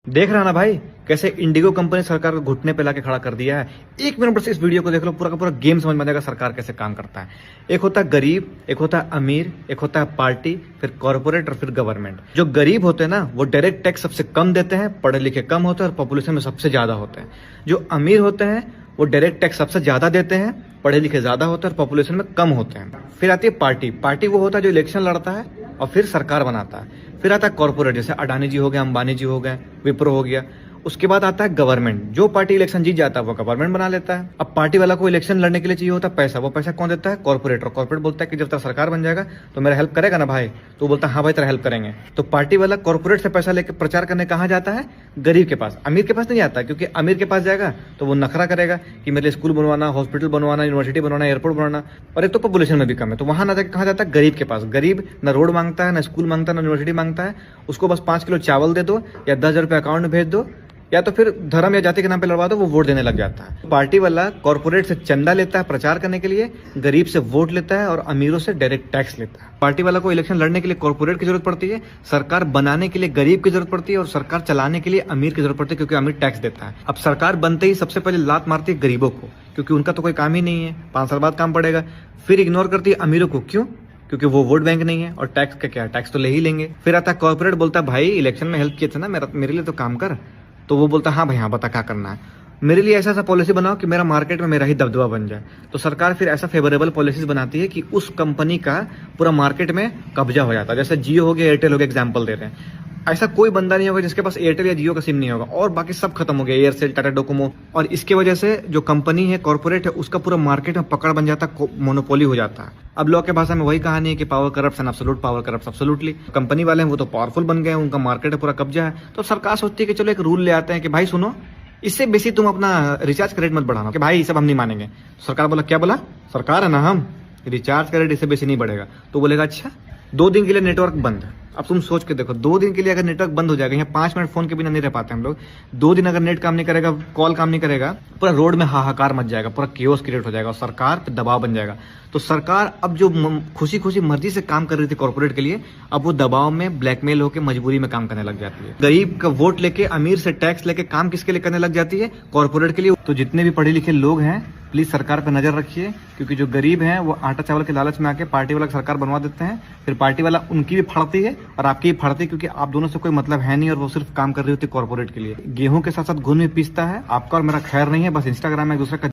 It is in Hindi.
देख रहा ना भाई, कैसे इंडिगो कंपनी सरकार को घुटने पे लाके खड़ा कर दिया है। एक मिनट बस इस वीडियो को देख लो, पूरा का पूरा गेम समझ में आ जाएगा सरकार कैसे काम करता है। एक होता है गरीब, एक होता है अमीर, एक होता है पार्टी, फिर कॉर्पोरेट और फिर गवर्नमेंट। जो गरीब होते हैं ना, वो डायरेक्ट टैक्स सबसे कम देते हैं, पढ़े लिखे कम होते हैं और पॉपुलेशन में सबसे ज्यादा होते हैं। जो अमीर होते हैं वो डायरेक्ट टैक्स सबसे ज्यादा देते हैं, पढ़े लिखे ज्यादा होते हैं और पॉपुलेशन में कम होते हैं। फिर आती है पार्टी। पार्टी वो होता है जो इलेक्शन लड़ता है और फिर सरकार बनाता है। फिर आता है कॉर्पोरेट, जैसे अडानी जी हो गए, अंबानी जी हो गए, विप्रो हो गया। उसके बाद आता है गवर्नमेंट। जो पार्टी इलेक्शन जीत जाता है वो गवर्नमेंट बना लेता है। अब पार्टी वाला को इलेक्शन लड़ने के लिए चाहिए होता है पैसा। वो पैसा कौन देता है? कॉर्पोरेट। और कॉर्पोरेट बोलता है कि जब तेरा सरकार बन जाएगा तो मेरा हेल्प करेगा ना भाई? तो बोलता है हाँ भाई तेरा हेल्प करेंगे। तो पार्टी वाला कॉर्पोरेट से पैसा लेकर प्रचार करने कहाँ जाता है? गरीब के पास। अमीर के पास नहीं आता, क्योंकि अमीर के पास जाएगा तो वो नखरा करेगा कि मेरे लिए स्कूल बनवाना, हॉस्पिटल बनवाना, यूनिवर्सिटी बनवाना, एयरपोर्ट बनवाना, और एक तो पॉपुलेशन में भी कम है। तो वहां ना जाकर कहाँ जाता है? गरीब के पास। गरीब न रोड मांगता है, न स्कूल मांगता है, न यूनिवर्सिटी मांगता है। उसको बस 5 किलो चावल दे दो या 10,000 रुपये अकाउंट में भेज दो, या तो फिर धर्म या जाति के नाम पे लड़वा दो, वो वोट देने लग जाता है। पार्टी वाला कॉर्पोरेट से चंदा लेता है प्रचार करने के लिए, गरीब से वोट लेता है और अमीरों से डायरेक्ट टैक्स लेता है। पार्टी वाला को इलेक्शन लड़ने के लिए कॉर्पोरेट की जरूरत पड़ती है, सरकार बनाने के लिए गरीब की जरूरत पड़ती है और सरकार चलाने के लिए अमीर की जरूरत पड़ती है, क्योंकि अमीर टैक्स देता है। अब सरकार बनते ही सबसे पहले लात मारती है गरीबों को, क्योंकि उनका तो कोई काम ही नहीं है, 5 साल बाद काम पड़ेगा। फिर इग्नोर करती है अमीरों को। क्यों? क्योंकि वो वोट बैंक नहीं है और टैक्स का क्या, टैक्स तो ले ही लेंगे। फिर आता है कॉर्पोरेट, बोलता है भाई इलेक्शन में हेल्प किए थे ना, मेरे लिए तो काम कर। तो वो बोलता है हाँ भाई हाँ, बता क्या करना है, मेरे लिए ऐसा पॉलिसी बनाओ कि मेरा मार्केट में मेरा ही दबदबा बन जाए। तो सरकार फिर ऐसा फेवरेबल पॉलिसीज बनाती है कि उस कंपनी का पूरा मार्केट में कब्जा हो जाता है। जैसे जियो हो गया, एयरटेल हो गया, एग्जाम्पल दे रहे हैं। ऐसा कोई बंदा नहीं होगा जिसके पास एयरटेल या जियो का सिम नहीं होगा, और बाकी सब खत्म हो गया, एयरसेल, टाटा डोकोमो। और इसके वजह से जो कंपनी है, कॉर्पोरेट है, उसका पूरा मार्केट में पकड़ बन जाता है, मोनोपोली हो जाता है। अब लोग के भाषा में वही कहानी है कि power corrupts and absolute power corrupts absolutely. Company वाले हैं वो तो पावरफुल बन गए, उनका मार्केट है, पूरा कब्जा है। तो सरकार सोचती है कि चलो एक रूल ले आते हैं कि भाई सुनो, इससे बेसी तुम अपना रिचार्ज का रेट मत बढ़ाना, कि भाई ये सब हम नहीं मानेंगे। सरकार बोला, क्या बोला? सरकार है ना हम, रिचार्ज का रेट इससे बेसी नहीं बढ़ेगा। तो बोलेगा अच्छा 2 दिन के लिए नेटवर्क बंद है। अब तुम सोच के देखो, 2 दिन के लिए अगर नेटवर्क बंद हो जाएगा, यहाँ 5 मिनट फोन के बिना नहीं रह पाते हम लोग। 2 दिन अगर नेट काम नहीं करेगा, कॉल काम नहीं करेगा, पूरा रोड में हाहाकार मच जाएगा, पूरा केओस क्रिएट हो जाएगा और सरकार पे दबाव बन जाएगा। तो सरकार अब जो खुशी खुशी मर्जी से काम कर रही थी कॉर्पोरेट के लिए, अब वो दबाव में ब्लैकमेल होकर मजबूरी में काम करने लग जाती है। गरीब का वोट लेके, अमीर से टैक्स लेके काम किसके लिए करने लग जाती है? कॉर्पोरेट के लिए। तो जितने भी पढ़े लिखे लोग हैं प्लीज सरकार पर नजर रखिए, क्योंकि जो गरीब हैं वो आटा चावल के लालच में आके पार्टी वाला सरकार बनवा देते हैं। फिर पार्टी वाला उनकी भी फाड़ती है और आपकी भी फाड़ती है, क्योंकि आप दोनों से कोई मतलब है नहीं और वो सिर्फ काम कर रही होती है कॉर्पोरेट के लिए। गेहूं के साथ साथ घुन में पीसता है। आपका और मेरा खैर नहीं है, बस इंस्टाग्राम में एक दूसरे का